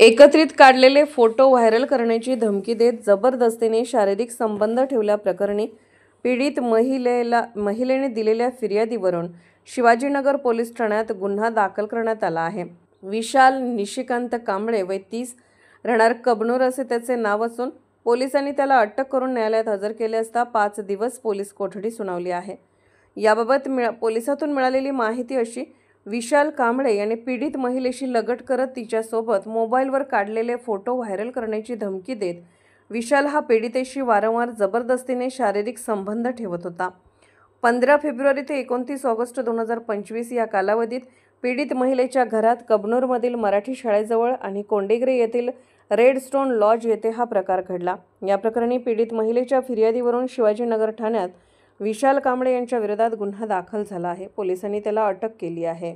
एकत्रित काढलेले photo viral करण्याची धमकी देत जबरदस्तीने शारीरिक संबंध ठेवल्याप्रकरणी पीडित महिलेने दिलेल्या फिर्यादीवरून शिवाजीनगर पोलीस ठाण्यात गुन्हा दाखल करण्यात आला आहे। विशाल निशिकांत कांबळे वय 30 राहणार कबनूर असे त्याचे नाव असून पोलिसांनी त्याला अटक करून न्यायालयात हजर केले असता 5 दिवस पोलीस कोठडी सुनावली आहे। याबाबत पोलिसातून मिळालेली माहिती अशी, विशाल कांबळे यांनी पीडित महिलेशी लगट करत तिच्यासोबत मोबाईलवर काढलेले फोटो व्हायरल करण्याची धमकी देत विशाल हा पीडितेशी वारंवार जबरदस्तीने शारीरिक संबंध ठेवत होता। 15 फेब्रुवारी ते 29 ऑगस्ट 2025 या कालावधीत पीडित महिलेच्या घरात कबनूरमधील मराठी शाळेजवळ आणि कोंडेगरे येथील रेड स्टोन लॉज येथे हा प्रकार घडला। या प्रकरणी पीडित महिलेच्या फिर्यादीवरून शिवाजीनगर ठाण्यात विशाल कांबळे यांच्या विरोधात गुन्हा दाखल झाला आहे। पोलिसांनी त्याला अटक केली आहे।